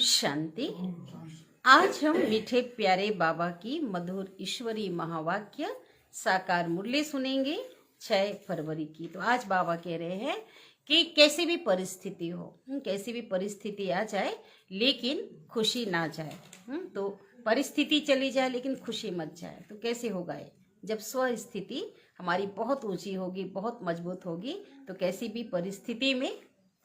शांति। आज हम मीठे प्यारे बाबा की मधुर ईश्वरी महावाक्य साकार मुरली सुनेंगे 6 फरवरी की। तो आज बाबा कह रहे हैं कि कैसी भी परिस्थिति हो, कैसी भी परिस्थिति आ जाए लेकिन खुशी ना जाए। तो परिस्थिति चली जाए लेकिन खुशी मत जाए। तो कैसे होगा ये? जब स्व स्थिति हमारी बहुत ऊंची होगी, बहुत मजबूत होगी, तो कैसी भी परिस्थिति में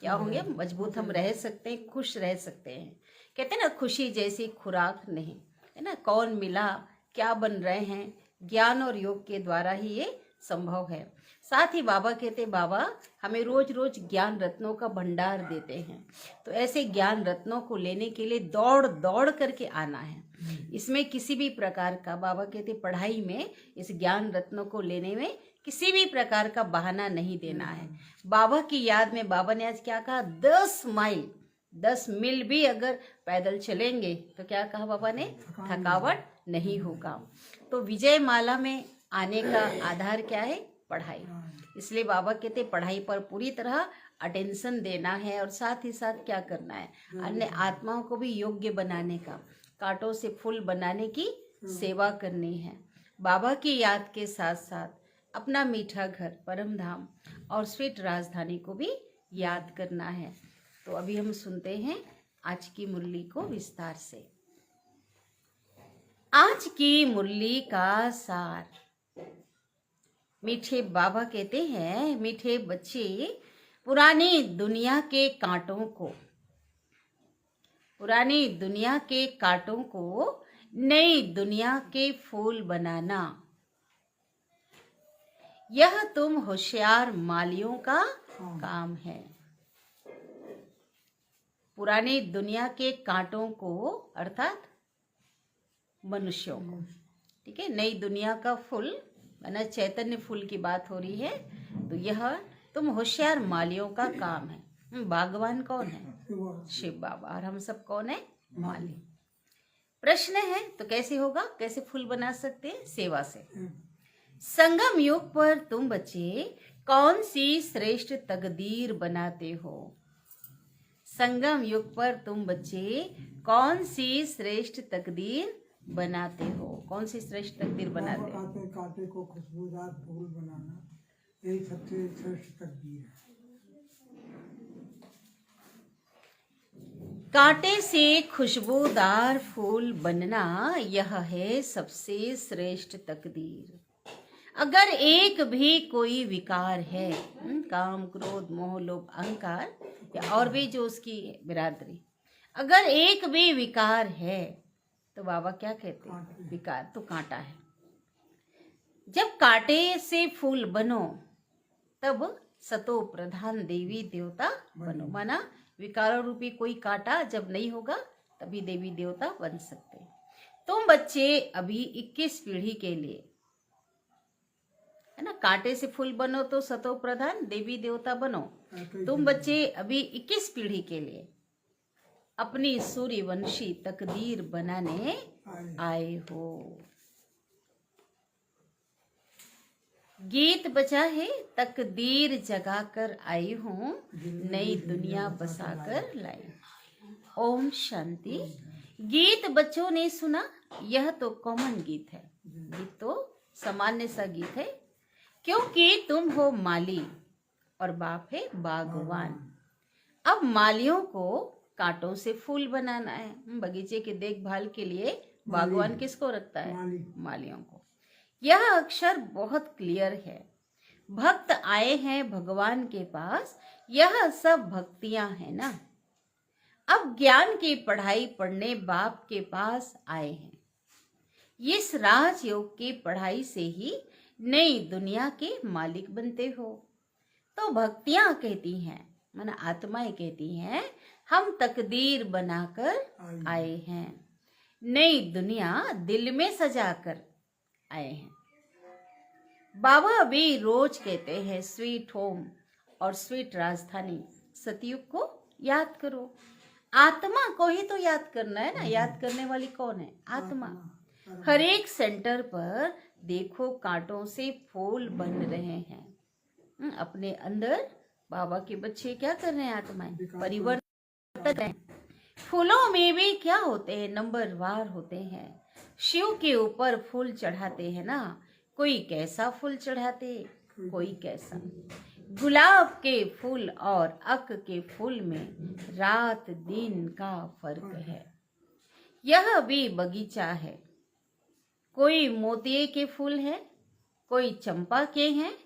क्या होंगे, मजबूत हम रह सकते हैं, खुश रह सकते हैं। कहते हैं ना, खुशी जैसी खुराक नहीं, है ना। कौन मिला, क्या बन रहे हैं, ज्ञान और योग के द्वारा ही ये संभव है। साथ ही बाबा कहते, बाबा हमें रोज रोज ज्ञान रत्नों का भंडार देते हैं। तो ऐसे ज्ञान रत्नों को लेने के लिए दौड़ दौड़ करके आना है। इसमें किसी भी प्रकार का, बाबा कहते, पढ़ाई में इस ज्ञान रत्नों को लेने में किसी भी प्रकार का बहाना नहीं देना है। बाबा की याद में बाबा ने आज क्या कहा, 10 मील भी अगर पैदल चलेंगे तो क्या कहा बाबा ने, थकावट नहीं होगा। तो विजय माला में आने का आधार क्या है, पढ़ाई। इसलिए बाबा कहते पढ़ाई पर पूरी तरह अटेंशन देना है और साथ ही साथ क्या करना है, अन्य आत्माओं को भी योग्य बनाने का, कांटों से फूल बनाने की सेवा करनी है। बाबा की याद के साथ साथ अपना मीठा घर, परम धाम और स्वीट राजधानी को भी याद करना है। तो अभी हम सुनते हैं आज की मुरली को विस्तार से। आज की मुरली का सार। मीठे बाबा कहते हैं, मीठे बच्चे, पुरानी दुनिया के कांटों को नई दुनिया के फूल बनाना, यह तुम होशियार मालियों का काम है। पुरानी दुनिया के कांटों को अर्थात मनुष्यों को, ठीक है, नई दुनिया का फूल माना चैतन्य फूल की बात हो रही है। तो यह तुम होशियार मालियों का काम है। बागवान कौन है, शिव बाबा, और हम सब कौन है, माली। प्रश्न है तो कैसे होगा, कैसे फूल बना सकते हैं, सेवा से। संगम युग पर तुम बच्चे कौन सी श्रेष्ठ तकदीर बनाते हो। संगम युग पर तुम बच्चे कौन सी श्रेष्ठ तकदीर बनाते हो, कौन सी श्रेष्ठ तकदीर बनाते हो। कांटे को खुशबूदार फूल बनाना, यही सबसे श्रेष्ठ तकदीर है। कांटे से खुशबूदार फूल बनना, यह है सबसे श्रेष्ठ तकदीर। अगर एक भी कोई विकार है, काम क्रोध मोह लोभ अहंकार या और भी जो उसकी बिरादरी, अगर एक भी विकार है तो बाबा क्या कहते हैं, विकार तो कांटा है। जब कांटे से फूल बनो तब सतो प्रधान देवी देवता बनो। माना विकारों रूपी कोई कांटा जब नहीं होगा तभी देवी देवता बन सकते। तुम बच्चे अभी 21 पीढ़ी के लिए, है ना, कांटे से फूल बनो तो सतो प्रधान देवी देवता बनो। तुम बच्चे अभी 21 पीढ़ी के लिए अपनी सूर्यवंशी तकदीर बनाने आए हो। गीत बजा है, तकदीर जगाकर आई हूँ, नई दुनिया बसाकर लाई। ओम शांति। गीत बच्चों ने सुना, यह तो कॉमन गीत है, गीत तो सामान्य सा गीत है, क्योंकि तुम हो माली और बाप है बागवान। अब मालियों को कांटों से फूल बनाना है। बगीचे की देखभाल के लिए बागवान किसको रखता है, मालियों को। यह अक्षर बहुत क्लियर है। भक्त आए हैं भगवान के पास, यह सब भक्तियां हैं ना। अब ज्ञान की पढ़ाई पढ़ने बाप के पास आए हैं। इस राजयोग की पढ़ाई से ही नई दुनिया के मालिक बनते हो। तो भक्तियां कहती हैं, माना आत्माएं कहती हैं, हम तकदीर बनाकर आए हैं, नई दुनिया दिल में सजाकर आए हैं। बाबा भी रोज कहते हैं, स्वीट होम और स्वीट राजधानी सतयुग को याद करो। आत्मा को ही तो याद करना है ना, याद करने वाली कौन है, आत्मा। हर एक सेंटर पर देखो कांटों से फूल बन रहे हैं। अपने अंदर बाबा के बच्चे क्या कर रहे हैं, आत्माएं परिवर्तन। फूलों में भी क्या होते हैं, नंबरवार होते हैं। शिव के ऊपर फूल चढ़ाते हैं ना, कोई कैसा फूल चढ़ाते, कोई कैसा। गुलाब के फूल और अक के फूल में रात दिन का फर्क है। यह भी बगीचा है, कोई मोतिये के फूल है, कोई चंपा के हैं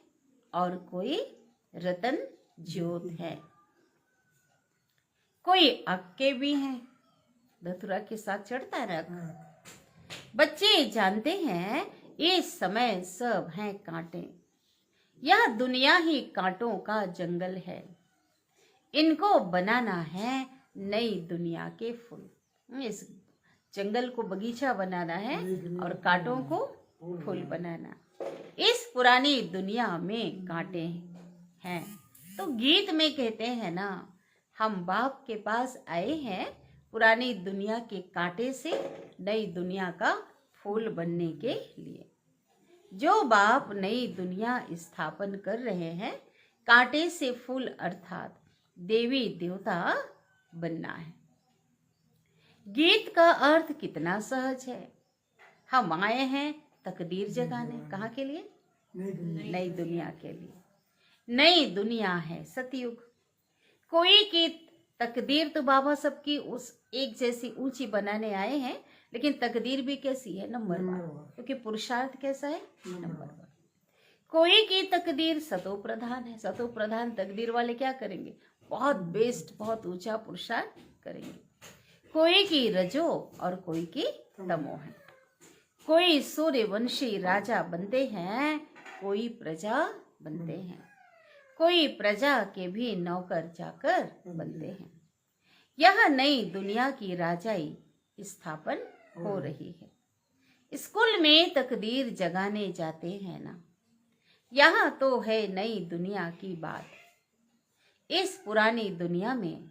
और कोई रतन ज्योत है। कोई अक के भी हैं, धतूरा के साथ चढ़ता है ना। बच्चे जानते हैं इस समय सब हैं कांटे, यह दुनिया ही कांटों का जंगल है। इनको बनाना है नई दुनिया के फूल। इस जंगल को बगीचा बनाना है और कांटों को फूल बनाना। इस पुरानी दुनिया में कांटे हैं, तो गीत में कहते हैं ना, हम बाप के पास आए हैं पुरानी दुनिया के कांटे से नई दुनिया का फूल बनने के लिए। जो बाप नई दुनिया स्थापन कर रहे हैं, कांटे से फूल अर्थात देवी देवता बनना है। गीत का अर्थ कितना सहज है। हम आए हैं तकदीर जगाने, कहाँ के लिए, नई दुनिया के लिए। नई दुनिया है सतयुग। कोई की तकदीर तो बाबा सबकी उस एक जैसी ऊंची बनाने आए हैं, लेकिन तकदीर भी कैसी है, नंबरवार, क्योंकि पुरुषार्थ कैसा है, नंबरवार। कोई की तकदीर सतो प्रधान है। सतो प्रधान तकदीर वाले क्या करेंगे, बहुत बेस्ट, बहुत ऊंचा पुरुषार्थ करेंगे। कोई की रजो और कोई की तमो है। कोई सूर्यवंशी राजा बनते हैं, कोई प्रजा बनते हैं, कोई प्रजा के भी नौकर चाकर बनते हैं। यह नई दुनिया की राजाई स्थापन हो रही है। स्कूल में तकदीर जगाने जाते हैं ना, यहाँ तो है नई दुनिया की बात। इस पुरानी दुनिया में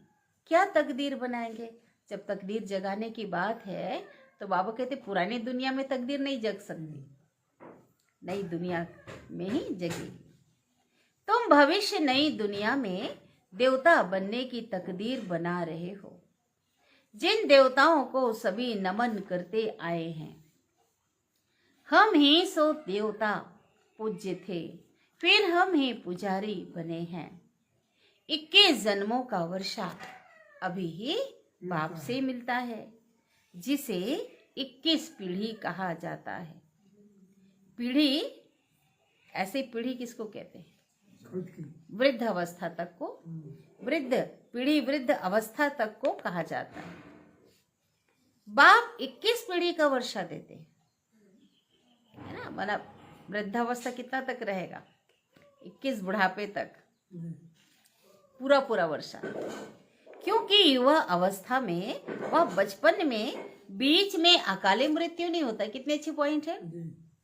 क्या तकदीर बनाएंगे। जब तकदीर जगाने की बात है तो बाबा कहते पुरानी दुनिया में तकदीर नहीं जग सकती, नई दुनिया में ही जगेगी। तुम भविष्य नई दुनिया में देवता बनने की तकदीर बना रहे हो, जिन देवताओं को सभी नमन करते आए हैं। हम ही सो देवता पूज्य थे, फिर हम ही पुजारी बने हैं। 21 जन्मों का वर्षा अभी ही बाप से मिलता है, जिसे 21 पीढ़ी कहा जाता है। पीढ़ी, ऐसे पीढ़ी किसको कहते हैं, वृद्ध अवस्था तक को, वृद्ध पीढ़ी, वृद्ध अवस्था तक को कहा जाता है। बाप 21 पीढ़ी का वर्षा देते हैं, है ना। मतलब वृद्धावस्था कितना तक रहेगा, 21 बुढ़ापे तक, पूरा पूरा वर्षा। क्योंकि युवा अवस्था में, वह बचपन में, बीच में अकाले मृत्यु नहीं होता। कितने अच्छे पॉइंट है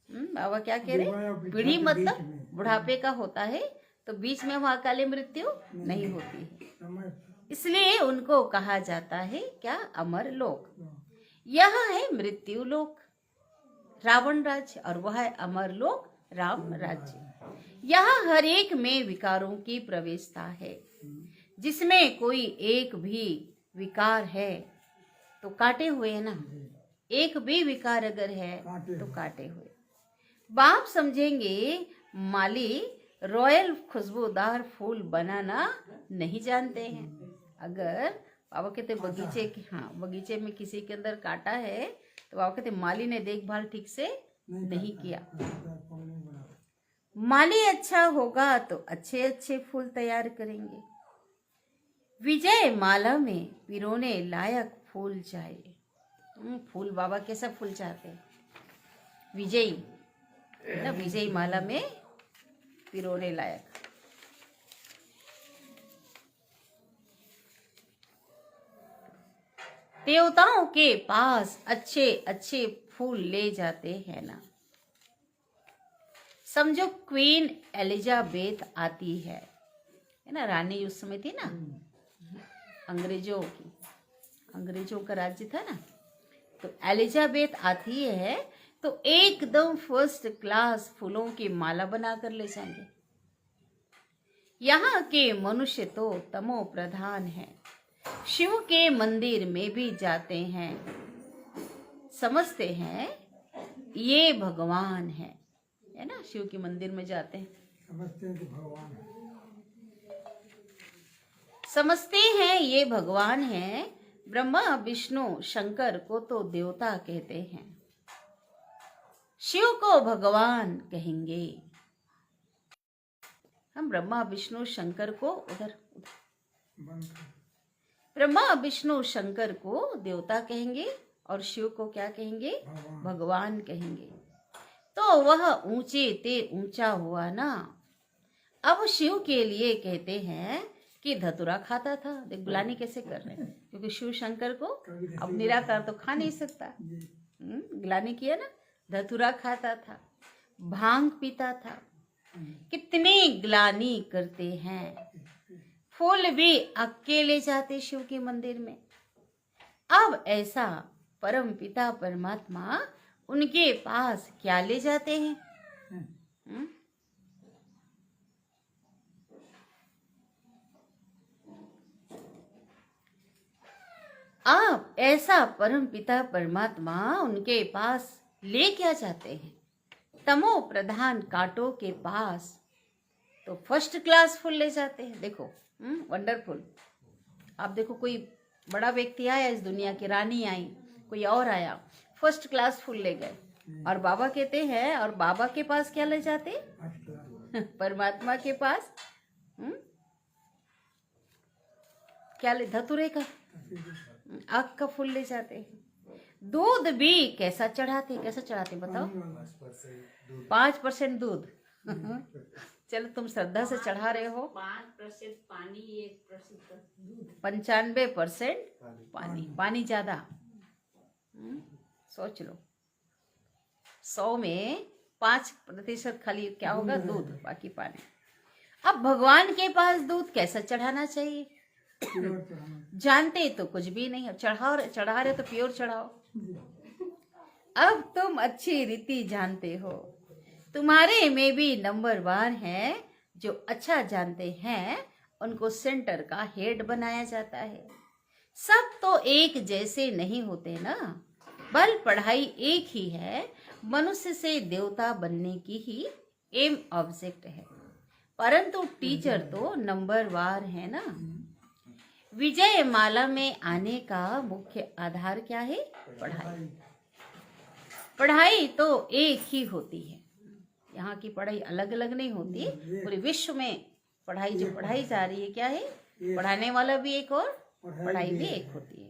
बाबा, क्या कह रहे, पीढ़ी मतलब बुढ़ापे का होता है, तो बीच में वह अकाले मृत्यु नहीं होती है। इसलिए उनको कहा जाता है क्या, अमर लोक। यह है मृत्यु लोक, रावण राज्य, और वह है अमर लोक, राम राज्य। यहाँ हर एक में विकारों की प्रवेशता है। जिसमें कोई एक भी विकार है तो काटे हुए है ना, एक भी विकार अगर है तो काटे हुए। बाप समझेंगे माली रॉयल खुशबूदार फूल बनाना नहीं जानते हैं। अगर बाबा कहते बगीचे के, हाँ बगीचे में किसी के अंदर काटा है तो बाबा कहते माली ने देखभाल ठीक से नहीं किया। माली अच्छा होगा तो अच्छे अच्छे फूल तैयार करेंगे। विजय माला में पिरोने लायक फूल चाहिए। फूल बाबा कैसा फूल चाहते हैं, विजयी ना, विजयी माला में पिरोने लायक। देवताओं के पास अच्छे अच्छे फूल ले जाते हैं ना। समझो क्वीन एलिजाबेथ आती है ना, रानी उस समय थी ना, अंग्रेजों का राज्य था ना, तो एलिजाबेथ आती है तो एकदम फर्स्ट क्लास फूलों की माला बनाकर ले जाएंगे। यहाँ के मनुष्य तो तमो प्रधान है, शिव के मंदिर में भी जाते हैं, समझते हैं ये भगवान है ना। शिव के मंदिर में जाते हैं, समझते हैं कि भगवान है। समझते हैं ये भगवान है। ब्रह्मा विष्णु शंकर को तो देवता कहते हैं, शिव को भगवान कहेंगे। हम ब्रह्मा विष्णु शंकर को उधर बंद कर। ब्रह्मा विष्णु शंकर को देवता कहेंगे और शिव को क्या कहेंगे? भगवान कहेंगे। तो वह ऊंचे ते ऊंचा हुआ ना। अब शिव के लिए कहते हैं कि धतूरा खाता था। देख गुलानी कैसे कर रहे हैं, क्योंकि शिव शंकर को अब निराकार तो खा नहीं सकता। गुलानी किया ना, धतूरा खाता था, भांग पीता था। कितनी ग्लानी करते हैं। फूल भी अकेले जाते शिव के मंदिर में। अब ऐसा परम पिता परमात्मा उनके पास क्या ले जाते हैं? आप ऐसा परम पिता परमात्मा उनके पास ले क्या जाते हैं? तमो प्रधान कांटों के पास तो फर्स्ट क्लास फूल ले जाते हैं। देखो वंडरफुल। आप देखो, कोई बड़ा व्यक्ति आया, इस दुनिया की रानी आई, कोई और आया, फर्स्ट क्लास फूल ले गए, और बाबा कहते हैं, और बाबा के पास क्या ले जाते? परमात्मा के पास क्या ले? धतूरे का, आग का फूल ले जाते हैं। दूध भी कैसा चढ़ाते? कैसा चढ़ाते बताओ? 5% दूध। चलो तुम श्रद्धा से चढ़ा रहे हो। 5% पानी, 1% दूध, 95% पानी। पानी ज्यादा। सोच लो, 100 में 5% खाली क्या होगा? दूध, बाकी पानी। अब भगवान के पास दूध कैसा चढ़ाना चाहिए? जानते तो कुछ भी नहीं। अब चढ़ा रहे तो प्योर चढ़ाओ। अब तुम अच्छी रीति जानते हो, तुम्हारे में भी नंबरवार है। जो अच्छा जानते हैं उनको सेंटर का हेड बनाया जाता है। सब तो एक जैसे नहीं होते ना। बल पढ़ाई एक ही है। मनुष्य से देवता बनने की ही एम ऑब्जेक्ट है, परंतु टीचर तो नंबरवार है ना। विजय माला में आने का मुख्य आधार क्या है? पढ़ाई। पढ़ाई तो एक ही होती है। यहाँ की पढ़ाई अलग अलग नहीं होती। पूरे विश्व में पढ़ाई जो पढ़ाई जा रही है क्या है? पढ़ाने वाला भी एक और पढ़ाई भी एक होती है।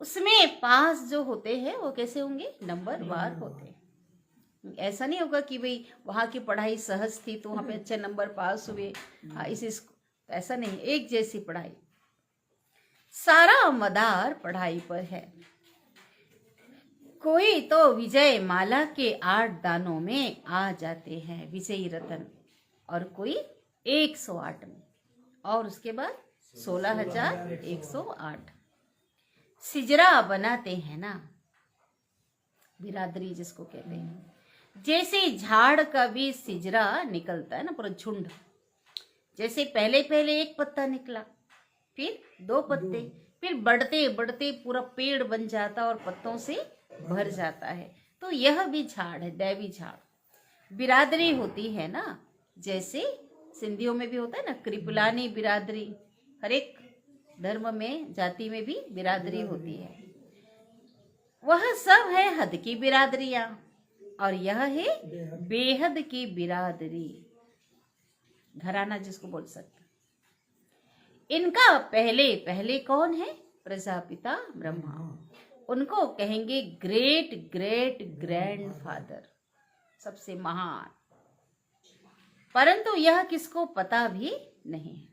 उसमें पास जो होते हैं वो कैसे होंगे? नंबरवार होते हैं। ऐसा नहीं होगा कि भाई वहाँ की पढ़ाई सहज थी तो वहाँ पे अच्छे नंबर पास हुए। ऐसा नहीं, एक जैसी पढ़ाई। सारा मदार पढ़ाई पर है। कोई तो विजय माला के 8 दानों में आ जाते हैं, विजयी रतन, और कोई 108 में, और उसके बाद 16,108 सिजरा बनाते हैं ना, बिरादरी जिसको कहते हैं। जैसे झाड़ का भी सिजरा निकलता है ना, पूरा झुंड। जैसे पहले पहले एक पत्ता निकला, फिर 2 पत्ते, फिर बढ़ते बढ़ते पूरा पेड़ बन जाता और पत्तों से भर जाता है। तो यह भी झाड़ है, दैवी झाड़। बिरादरी होती है ना, जैसे सिंधियों में भी होता है ना, कृपलानी बिरादरी। हर एक धर्म में, जाति में भी बिरादरी होती है। वह सब है हद की बिरादरियां, और यह है बेहद की बिरादरी, घराना जिसको बोल सकते। इनका पहले पहले कौन है? प्रजापिता ब्रह्मा। उनको कहेंगे ग्रेट ग्रेट ग्रैंडफादर, सबसे महान। परंतु यह किसको पता भी नहीं है।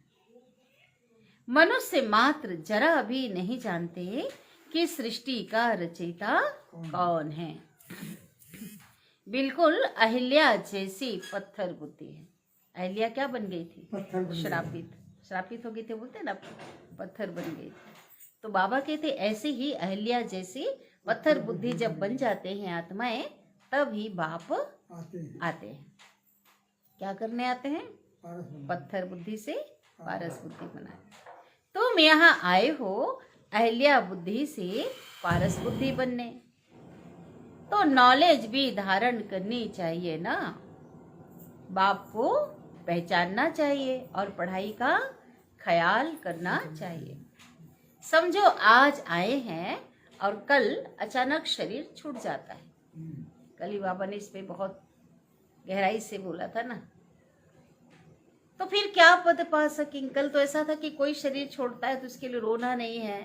मनुष्य मात्र जरा भी नहीं जानते कि सृष्टि का रचयिता कौन है। बिल्कुल अहिल्या जैसी पत्थर बुद्धि है। अहिल्या क्या बन गई थी? श्रापित हो गई थी, बोलते ना, पत्थर बन गई थी। तो बाबा कहते ऐसे ही अहिल्या जैसी पत्थर बुद्धि जब बन जाते हैं आत्माएं, तब ही बाप आते हैं। क्या करने आते हैं? पत्थर बुद्धि से पारस बुद्धि बनाए। तुम यहाँ आए हो अहल्या बुद्धि से पारस बुद्धि बनने, तो नॉलेज भी धारण करनी चाहिए ना। बाप को पहचानना चाहिए और पढ़ाई का ख्याल करना चाहिए। समझो आज आए हैं और कल अचानक शरीर छूट जाता है। कल ही बाबा ने इस पे बहुत गहराई से बोला था ना। तो फिर क्या पद पा सकेंगे? कल तो ऐसा था कि कोई शरीर छोड़ता है तो उसके लिए रोना नहीं है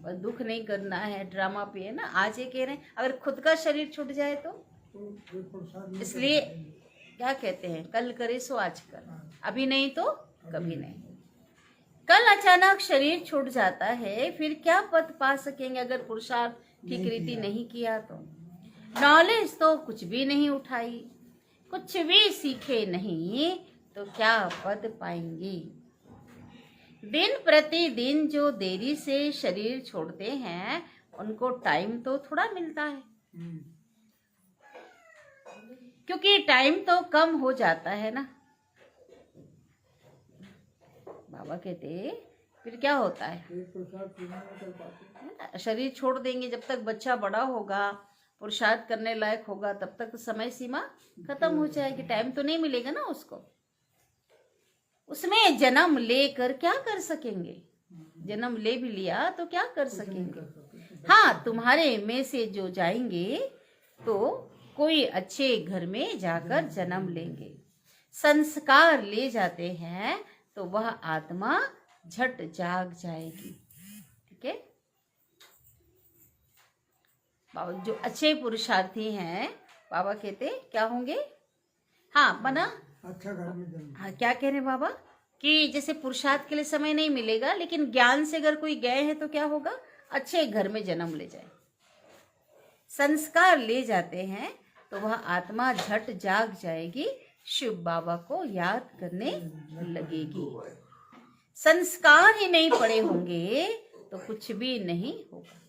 और दुख नहीं करना है, ड्रामा पे है ना। आज ये कह रहे हैं अगर खुद का शरीर छूट जाए तो इसलिए क्या कहते हैं, कल करे सो आज कर, अभी नहीं तो कभी नहीं। कल अचानक शरीर छूट जाता है, फिर क्या पद पा सकेंगे अगर पुरुषार्थ ठीक रीति नहीं किया तो। नॉलेज तो कुछ भी नहीं उठाई, कुछ भी सीखे नहीं तो क्या पद पाएंगे। दिन प्रतिदिन जो देरी से शरीर छोड़ते हैं उनको टाइम तो थोड़ा मिलता है, क्योंकि टाइम तो कम हो जाता है ना। बाबा कहते फिर क्या होता है, शरीर छोड़ देंगे, जब तक बच्चा बड़ा होगा, पुरुषार्थ करने लायक होगा, तब तक समय सीमा खत्म हो जाएगी, टाइम तो नहीं मिलेगा ना उसको। उसमें जन्म लेकर क्या कर सकेंगे? जन्म ले भी लिया तो क्या कर सकेंगे? हाँ, तुम्हारे में से जो जाएंगे तो कोई अच्छे घर में जाकर जन्म लेंगे। संस्कार ले जाते हैं तो वह आत्मा झट जाग जाएगी। ठीक है, बाबा जो अच्छे पुरुषार्थी हैं, बाबा कहते क्या होंगे? हाँ, बना अच्छा घर में जन्म। हाँ, क्या कह रहे बाबा कि जैसे पुरुषार्थ के लिए समय नहीं मिलेगा, लेकिन ज्ञान से अगर कोई गए हैं तो क्या होगा? अच्छे घर में जन्म ले जाए। संस्कार ले जाते हैं तो वह आत्मा झट जाग जाएगी, शिव बाबा को याद करने लगेगी। संस्कार ही नहीं पड़े होंगे तो कुछ भी नहीं होगा।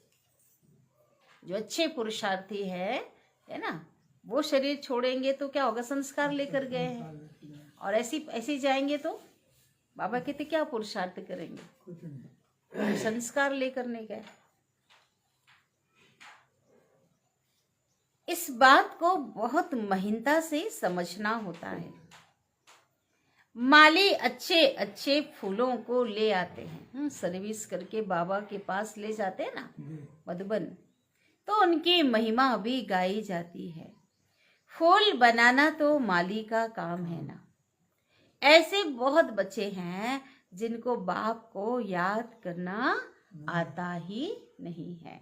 जो अच्छे पुरुषार्थी है ना, वो शरीर छोड़ेंगे तो क्या होगा? संस्कार लेकर गए हैं, और ऐसी जाएंगे तो बाबा कहते क्या पुरुषार्थ करेंगे? कुछ नहीं। संस्कार लेकर नहीं गए। इस बात को बहुत महीनता से समझना होता है। माली अच्छे अच्छे फूलों को ले आते हैं, सर्विस करके बाबा के पास ले जाते हैं ना मधुबन, तो उनकी महिमा भी गाई जाती है। फूल बनाना तो माली का काम है ना। ऐसे बहुत बच्चे हैं जिनको बाप को याद करना आता ही नहीं है।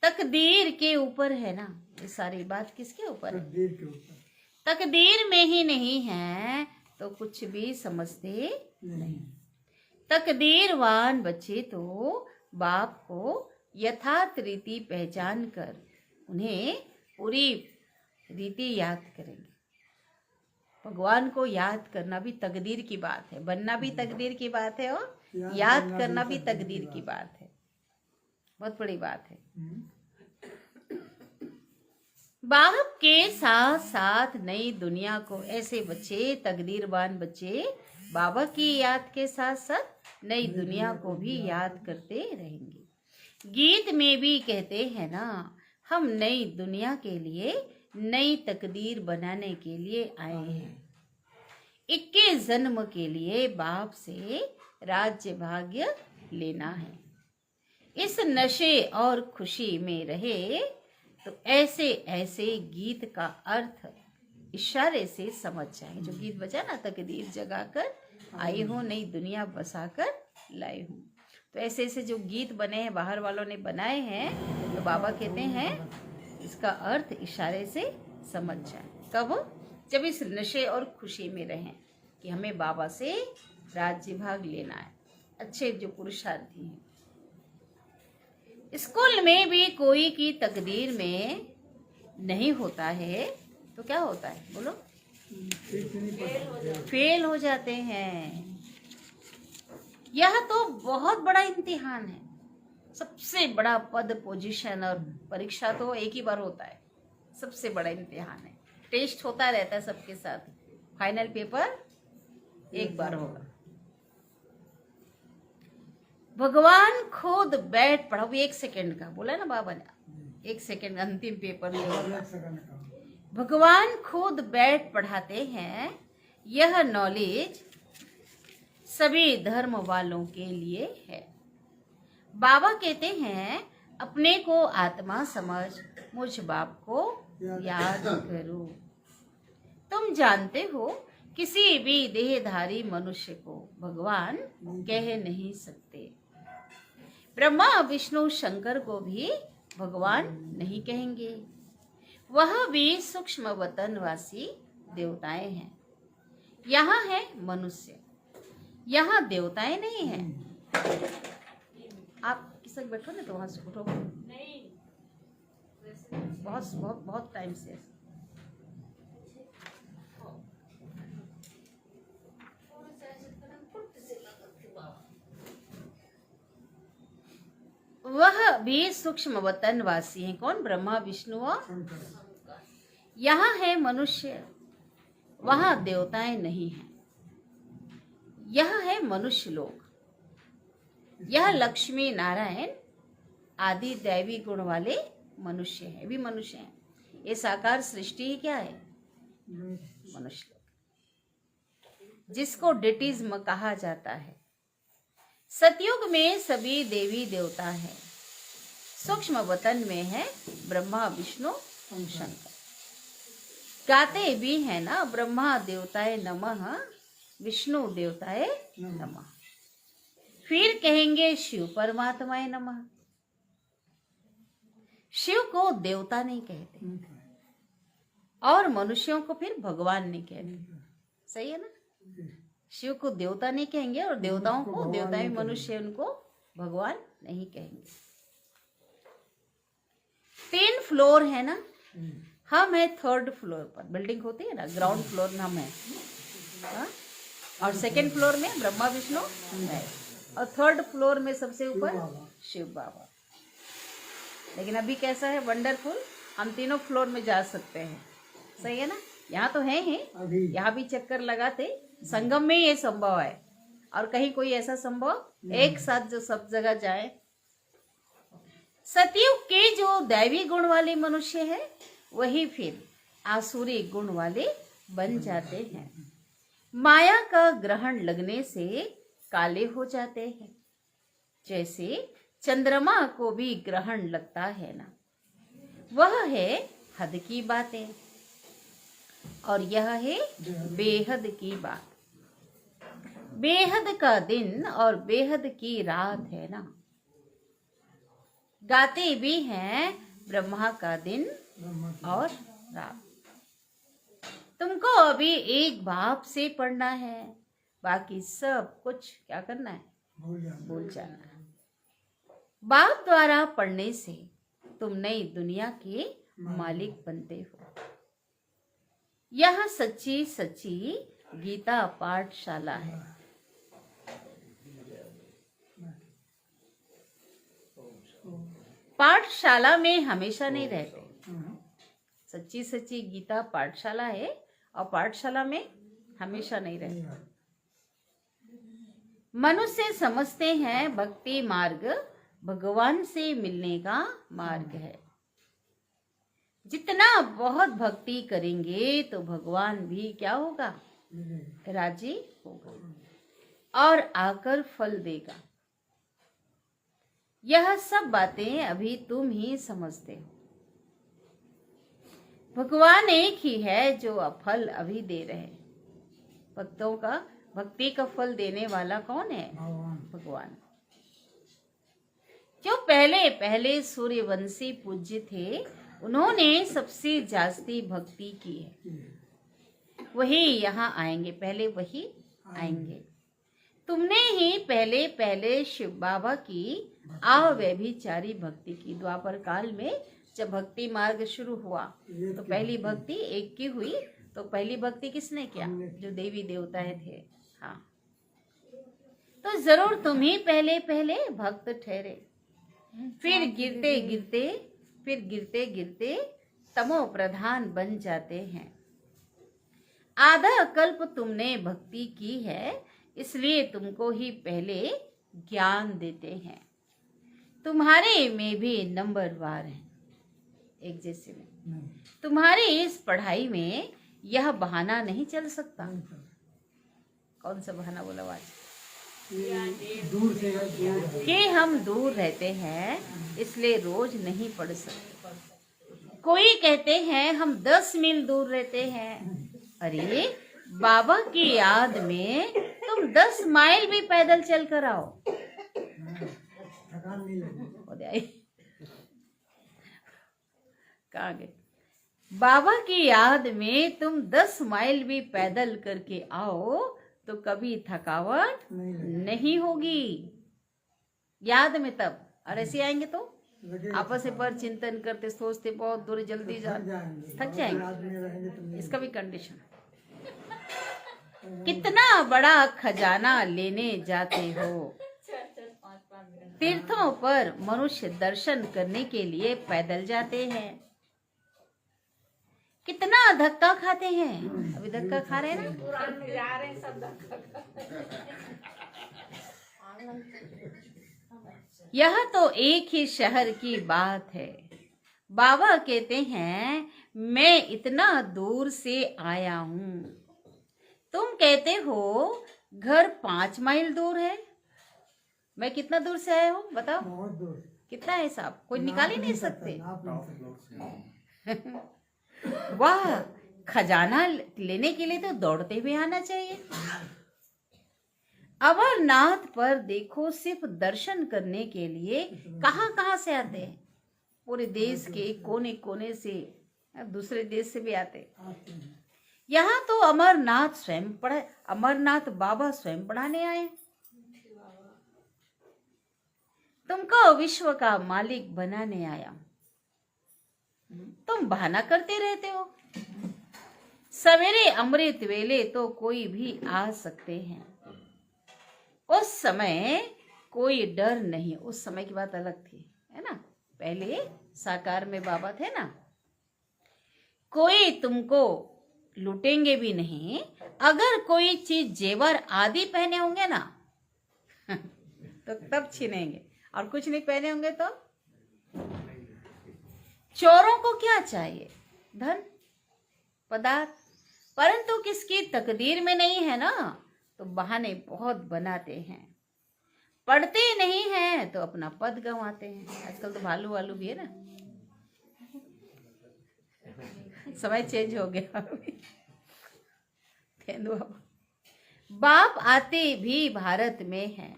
तकदीर के ऊपर है ना, ये सारी बात किसके ऊपर है? तकदीर के ऊपर। तकदीर में ही नहीं है तो कुछ भी समझते नहीं। तकदीरवान बच्चे तो बाप को यथार्थ रीति पहचान कर उन्हें पूरी रीति याद करेंगे। भगवान को याद करना भी तकदीर की बात है, बनना भी तकदीर की बात है, और याद करना भी तकदीर की बात है। बहुत बड़ी बात है। बाप के साथ साथ नई दुनिया को ऐसे बच्चे, तकदीरवान बच्चे, बाबा की याद के साथ साथ नई दुनिया को भी याद करते रहेंगे। गीत में भी कहते हैं ना, हम नई दुनिया के लिए, नई तकदीर बनाने के लिए आए हैं। 21 जन्म के लिए बाप से राज्य भाग्य लेना है। इस नशे और खुशी में रहे तो ऐसे ऐसे गीत का अर्थ इशारे से समझ जाए। जो गीत बजा ना, तकदीर जगाकर आई हूँ, नई दुनिया बसाकर लाई हूँ, तो ऐसे ऐसे जो गीत बने हैं, बाहर वालों ने बनाए हैं, तो बाबा कहते हैं इसका अर्थ इशारे से समझ जाए। कब? जब इस नशे और खुशी में रहें कि हमें बाबा से राज्य भाग लेना है। अच्छे जो पुरुषार्थी हैं, स्कूल में भी कोई की तकदीर में नहीं होता है तो क्या होता है बोलो? फेल हो जाते हैं। यह तो बहुत बड़ा इम्तिहान है। सबसे बड़ा पद, पोजीशन और परीक्षा तो एक ही बार होता है। सबसे बड़ा इम्तिहान है। टेस्ट होता रहता है सबके साथ, फाइनल पेपर एक बार होगा। भगवान खुद बैठ पढ़ा, वो 1 सेकंड का बोला ना बाबा ने, 1 सेकंड अंतिम पेपर में होगा। 1 सेकंड का भगवान खुद बैठ पढ़ाते हैं। यह नॉलेज सभी धर्म वालों के लिए है। बाबा कहते हैं अपने को आत्मा समझ मुझ बाप को याद करो। तुम जानते हो किसी भी देहधारी मनुष्य को भगवान कह नहीं सकते। ब्रह्मा विष्णु शंकर को भी भगवान नहीं कहेंगे। वह भी सूक्ष्म वतनवासी देवताएं हैं। यहाँ है मनुष्य, यहाँ देवताएं नहीं हैं। आप किसी बैठो ना तो वहां से उठो, नहीं बहुत बहुत बहुत टाइम से। वह भी सूक्ष्म वतनवासी हैं। कौन? ब्रह्मा विष्णु और शंकर यहाँ है मनुष्य, वहां देवताएं नहीं हैं। यह है मनुष्य लोक। यह लक्ष्मी नारायण आदि दैवी गुण वाले मनुष्य हैं, भी मनुष्य हैं। ये साकार सृष्टि ही क्या है? मनुष्य लोक, जिसको डिटिज्म कहा जाता है। सतयुग में सभी देवी देवता हैं। सूक्ष्म वतन में है ब्रह्मा विष्णु शंकर। गाते भी है ना, ब्रह्मा देवताए नमः, विष्णु देवताए नमः। फिर कहेंगे शिव परमात्माए नमः। शिव को देवता नहीं कहते और मनुष्यों को फिर भगवान नहीं कहते। सही है ना? शिव को देवता नहीं कहेंगे और देवताओं को देवताएं, मनुष्य उनको भगवान नहीं कहेंगे। 3 फ्लोर है ना, हम है 3rd फ्लोर पर। बिल्डिंग होती है ना, ग्राउंड फ्लोर में हम है, हाँ? और 2nd फ्लोर में ब्रह्मा विष्णु है, और 3rd फ्लोर में सबसे ऊपर शिव बाबा। लेकिन अभी कैसा है? वंडरफुल, हम 3 फ्लोर में जा सकते हैं। सही है ना? यहाँ तो है ही, यहाँ भी चक्कर लगाते। संगम में ये संभव है, और कहीं कोई ऐसा संभव एक साथ जो सब जगह जाए। सतयुग के जो दैवी गुण वाले मनुष्य हैं, वही फिर आसुरी गुण वाले बन जाते हैं। माया का ग्रहण लगने से काले हो जाते हैं, जैसे चंद्रमा को भी ग्रहण लगता है ना। वह है हद की बातें, और यह है बेहद की बात। बेहद का दिन और बेहद की रात है ना। गाते भी हैं ब्रह्मा का दिन और रात। तुमको अभी एक बाप से पढ़ना है, बाकी सब कुछ क्या करना है? भूल जाना है। बाप द्वारा पढ़ने से तुम नई दुनिया के मालिक बनते हो। यह सच्ची सच्ची गीता पाठशाला है। पाठशाला में हमेशा नहीं रहते। सच्ची सच्ची गीता पाठशाला है, और पाठशाला में हमेशा नहीं रहते। मनुष्य समझते हैं भक्ति मार्ग भगवान से मिलने का मार्ग है। जितना बहुत भक्ति करेंगे तो भगवान भी क्या होगा? राजी होगा और आकर फल देगा। यह सब बातें अभी तुम ही समझते हो। भगवान एक ही है जो फल अभी दे रहे हैं। भक्तों का, भक्ति का फल देने वाला कौन है? भगवान। जो पहले पहले सूर्यवंशी पूज्य थे, उन्होंने सबसे जास्ती भक्ति की है। वही यहाँ आएंगे, पहले वही आएंगे। तुमने ही पहले पहले शिव बाबा की अव्यभिचारी भक्ति की। द्वापर काल में जब भक्ति मार्ग शुरू हुआ तो पहली भक्ति एक की हुई। तो पहली भक्ति किसने किया? जो देवी देवताएं थे। हाँ, तो जरूर तुम ही पहले पहले भक्त ठहरे। फिर गिरते गिरते तमो प्रधान बन जाते हैं। आधा कल्प तुमने भक्ति की है, इसलिए तुमको ही पहले ज्ञान देते हैं। तुम्हारे में भी नंबरवार हैं, एक जैसे में। नहीं, तुम्हारी इस पढ़ाई में यह बहाना नहीं चल सकता। नहीं चल। कौन सा बहाना बोला आज? ये दूर से है, दूर है। कि हम दूर रहते हैं इसलिए रोज नहीं पढ़ सकते। कोई कहते हैं हम 10 मील दूर रहते हैं। अरे बाबा की याद में तुम 10 माइल भी पैदल चल कर आओ। थकान नहीं लगी। हो जाए। कहाँ गए? बाबा की याद में तुम 10 माइल भी पैदल करके आओ तो कभी थकावट नहीं लगी। नहीं होगी। याद में तब, और ऐसे आएंगे तो लगेगा आपस में पर चिंतन करते सोचते बहुत दूर जल्दी जा थक जाएंगे। थक जाएंगे। याद में रहेंगे तो नहीं। इसका भी कंडीशन। कितना बड़ा खजाना लेने जाते हो। 4-4, 5-5 मिनट। तीर्थों पर मनुष्य दर्शन करने के लिए पैदल जाते हैं। कितना धक्का खाते हैं। अभी धक्का खा रहे हैं ना। पुराण में जा रहे हैं सब धक्का। यह तो एक ही शहर की बात है। बाबा कहते हैं मैं इतना दूर से आया हूँ। तुम कहते हो घर 5 माइल दूर है। मैं कितना दूर से आया हूँ बताओ। बहुत दूर। कितना है साहब, कोई निकाल ही नहीं सकते। नाप नहीं सकते। वाह, खजाना लेने के लिए तो दौड़ते हुए आना चाहिए। अमरनाथ पर देखो सिर्फ दर्शन करने के लिए कहाँ कहाँ से आते हैं। पूरे देश के कोने कोने से, दूसरे देश से भी आते हैं। आते हैं। यहाँ तो अमरनाथ स्वयं पढ़ा, अमरनाथ बाबा स्वयं पढ़ाने आए। तुमको विश्व का मालिक बनाने आया। तुम बहाना करते रहते हो। सवेरे अमृत वेले तो कोई भी आ सकते हैं। उस समय कोई डर नहीं। उस समय की बात अलग थी, है ना। पहले साकार में बाबा थे ना। कोई तुमको लूटेंगे भी नहीं। अगर कोई चीज जेवर आदि पहने होंगे ना तो तब छीनेंगे, और कुछ नहीं पहने होंगे तो। चोरों को क्या चाहिए? धन, पदार्थ। परंतु किसकी तकदीर में नहीं है ना, तो बहाने बहुत बनाते हैं। पढ़ते नहीं हैं तो अपना पद गंवाते हैं। आजकल तो भालू वालू भी है ना। समय चेंज हो गया। बाप आते भी भारत में हैं।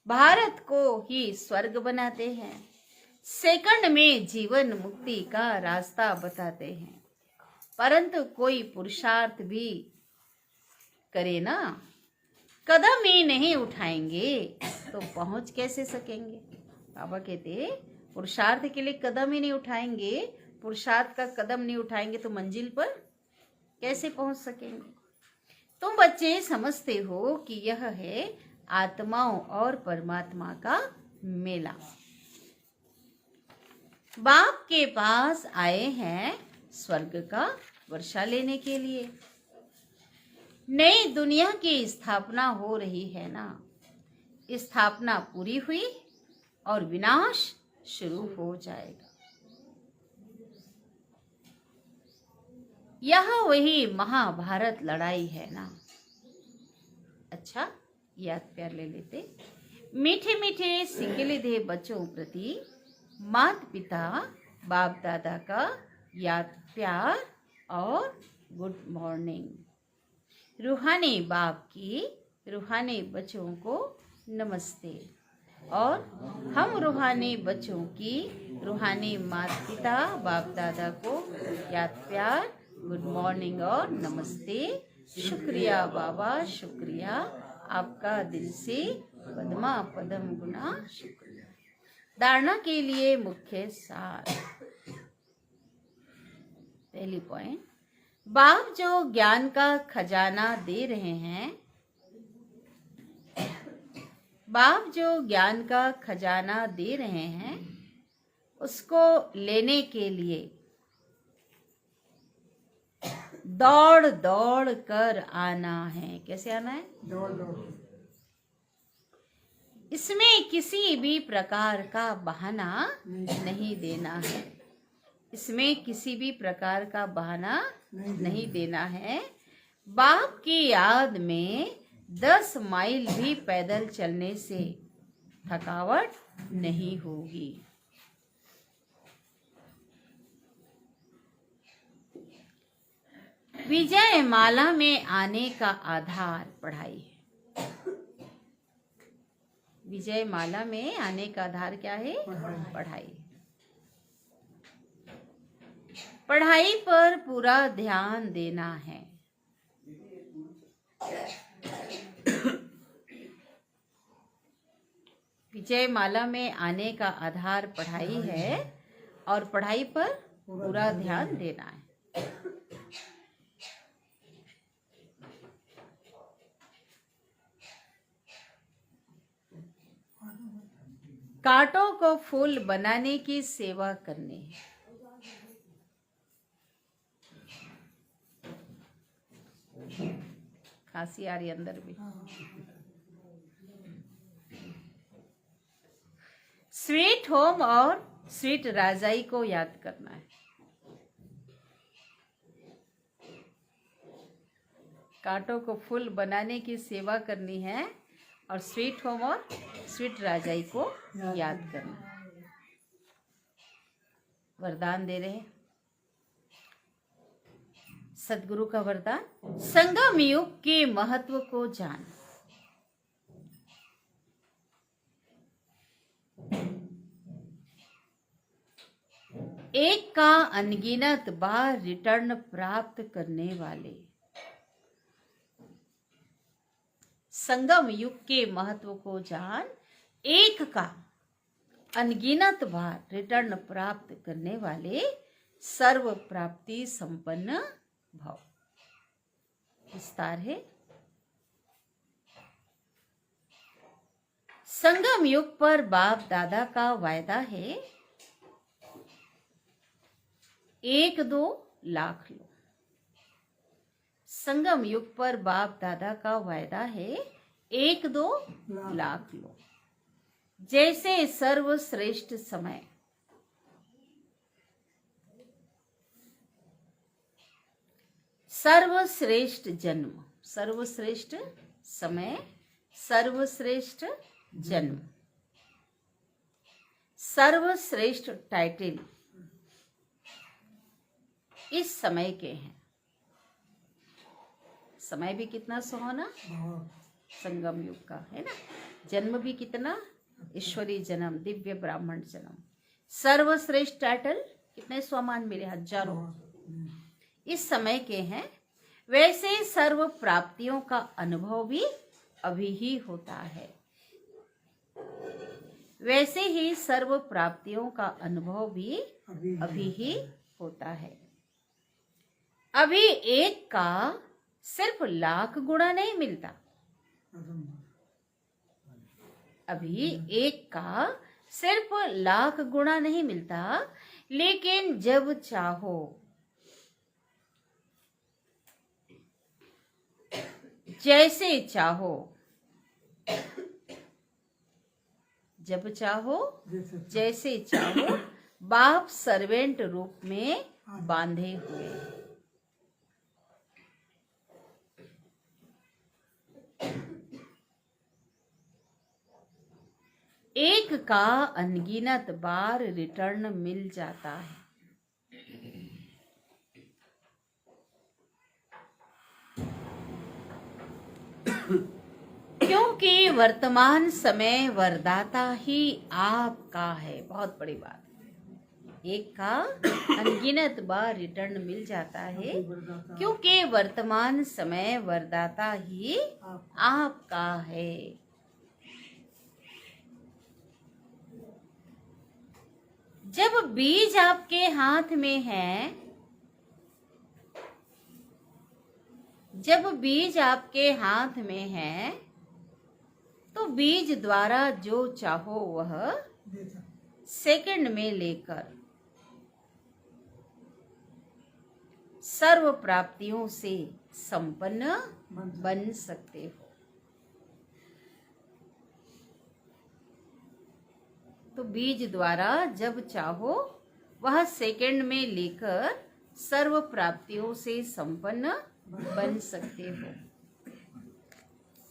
भारत को ही स्वर्ग बनाते हैं। सेकंड में जीवन मुक्ति का रास्ता बताते हैं। परंतु कोई पुरुषार्थ भी करे ना, कदम ही नहीं उठाएंगे तो पहुंच कैसे सकेंगे। बाबा कहते पुरुषार्थ के लिए कदम ही नहीं उठाएंगे, पुरुषार्थ का कदम नहीं उठाएंगे तो मंजिल पर कैसे पहुंच सकेंगे। तुम बच्चे समझते हो कि यह है आत्माओं और परमात्मा का मेला। बाप के पास आए हैं स्वर्ग का वर्षा लेने के लिए। नई दुनिया की स्थापना हो रही है ना। स्थापना पूरी हुई और विनाश शुरू हो जाएगा। यह वही महाभारत लड़ाई है ना। अच्छा, याद प्यार ले लेते। मीठे मीठे सिंगलिधे बच्चों प्रति माता पिता बाप दादा का याद प्यार और गुड मॉर्निंग। रूहानी बाप की रूहानी बच्चों को नमस्ते। और हम रूहानी बच्चों की रूहानी माता पिता बाप दादा को याद प्यार, गुड मॉर्निंग और नमस्ते। शुक्रिया बाबा, शुक्रिया आपका दिल से पद्मा पदम गुना शुक्रिया। धारणा के लिए मुख्य सार। पहली पॉइंट, बाप जो ज्ञान का खजाना दे रहे हैं, बाप जो ज्ञान का खजाना दे रहे हैं उसको लेने के लिए दौड़ दौड़ कर आना है। कैसे आना है? दौड़ दौड़। इसमें किसी भी प्रकार का बहाना नहीं देना है। इसमें किसी भी प्रकार का बहाना नहीं देना है। बाप की याद में 10 माइल भी पैदल चलने से थकावट नहीं होगी। विजय माला में आने का आधार पढ़ाई है। विजय माला में आने का आधार क्या है? पढ़ाई। पढ़ाई पर पूरा ध्यान देना है। विजय माला में आने का आधार पढ़ाई है और पढ़ाई पर पूरा ध्यान देना है। कांटों को फूल बनाने की सेवा करनी है। खांसी आ रही अंदर भी। स्वीट होम और स्वीट राजाई को याद करना है। कांटों को फूल बनाने की सेवा करनी है और स्वीट होम और स्वीट राजाई को याद करना। वरदान दे रहे हैं सदगुरु का वरदान, संगम युग के महत्व को जान। एक का अनगिनत बार रिटर्न प्राप्त करने वाले। संगम युग के महत्व को जान, एक का अनगिनत बार रिटर्न प्राप्त करने वाले, सर्व प्राप्ति संपन्न भव। विस्तार है। संगम युग पर बाप दादा का वायदा है, 1-2 लाख लो। संगम युग पर बाप दादा का वायदा है, 1-2 लाख लो। जैसे सर्वश्रेष्ठ समय, सर्वश्रेष्ठ जन्म, सर्वश्रेष्ठ समय, सर्वश्रेष्ठ जन्म, सर्वश्रेष्ठ टाइटल इस समय के हैं। समय भी कितना सुहाना संगम युग का है ना। जन्म भी कितना ईश्वरीय जन्म, दिव्य ब्राह्मण जन्म। सर्वश्रेष्ठ टाइटल कितने स्वमान मिले, हजारों इस समय के हैं। वैसे सर्व प्राप्तियों का अनुभव भी अभी ही होता है। वैसे ही सर्व प्राप्तियों का अनुभव भी अभी ही होता है। अभी एक का सिर्फ लाख गुणा नहीं मिलता। अभी एक का सिर्फ लाख गुणा नहीं मिलता, लेकिन जब चाहो, जैसे चाहो, जब चाहो, जैसे चाहो, बाप सर्वेंट रूप में बांधे हुए। एक का अनगिनत बार रिटर्न मिल जाता है। क्योंकि वर्तमान समय वरदाता ही आपका है। बहुत बड़ी बात। एक का अनगिनत बार रिटर्न मिल जाता है क्योंकि वर्तमान समय वरदाता ही आपका है। जब बीज आपके हाथ में है, जब बीज आपके हाथ में है, तो बीज द्वारा जो चाहो वह सेकंड में लेकर सर्व प्राप्तियों से संपन्न बन सकते हो। तो बीज द्वारा जब चाहो वह सेकंड में लेकर सर्व प्राप्तियों से संपन्न बन सकते हो।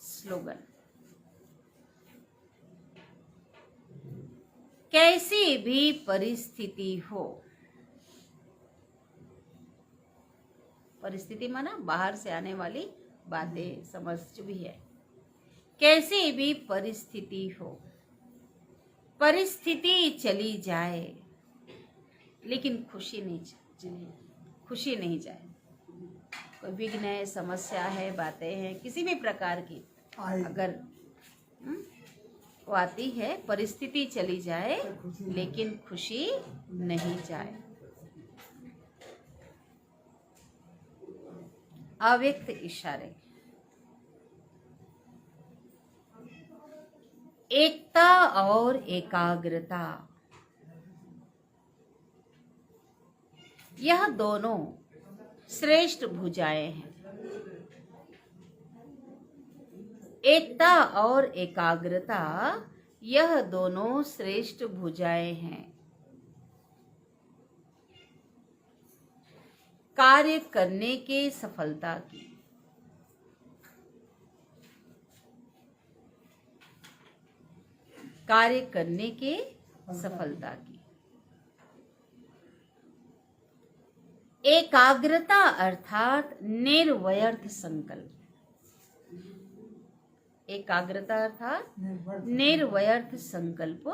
स्लोगन। कैसी भी परिस्थिति हो, परिस्थिति माना बाहर से आने वाली बातें, समझ जो भी है, कैसी भी परिस्थिति हो, परिस्थिति चली जाए लेकिन खुशी नहीं जाए। कोई विघ्न है, समस्या है, बातें हैं, किसी भी प्रकार की अगर वो आती है, परिस्थिति चली जाए लेकिन खुशी नहीं जाए। अव्यक्त इशारे। एकता और एकाग्रता, यह दोनों श्रेष्ठ भुजाएं हैं। एकता और एकाग्रता, यह दोनों श्रेष्ठ भुजाएं हैं। कार्य करने के सफलता की, कार्य करने के सफलता की। एकाग्रता अर्थात निर्व्यर्थ संकल्प। एकाग्रता अर्थात निर्व्यर्थ संकल्प,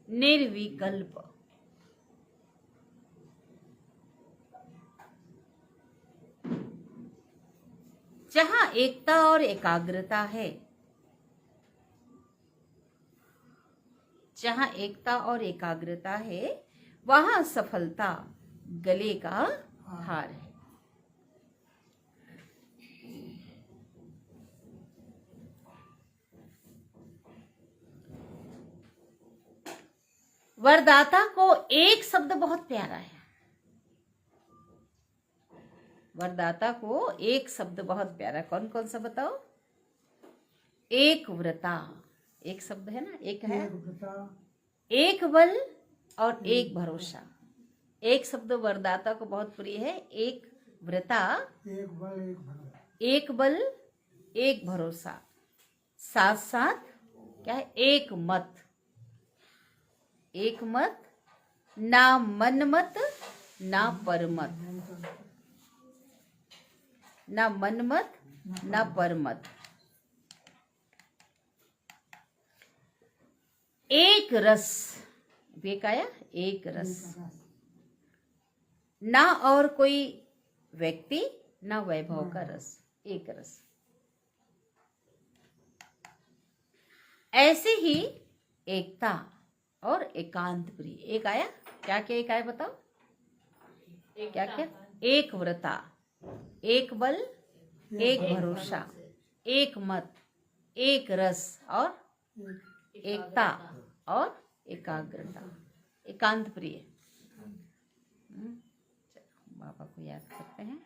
निर्विकल्प। जहां एकता और एकाग्रता है, जहां एकता और एकाग्रता है, वहां सफलता गले का हार है। वरदाता को एक शब्द बहुत प्यारा है। वरदाता को एक शब्द बहुत प्यारा, कौन कौन सा बताओ? एक व्रता, एक शब्द है ना, एक है, एक बल और एक भरोसा। एक शब्द वरदाता को बहुत प्रिय है, एक व्रता, एक बल एक भरोसा, साथ साथ क्या है, एक मत। एक मत, ना मन मत ना पर मत, ना मन मत ना पर मत। एक रस, बेकाया, एक रस, ना और कोई व्यक्ति ना वैभव का रस, एक रस। ऐसे ही एकता और एकांत प्रिय। एक आया, क्या क्या एक आया बताओ? क्या क्या? एक व्रता, एक बल, एक भरोसा, एक मत, एक रस और एकता और एकाग्रता, एकांत प्रिय। बाबा को याद करते हैं।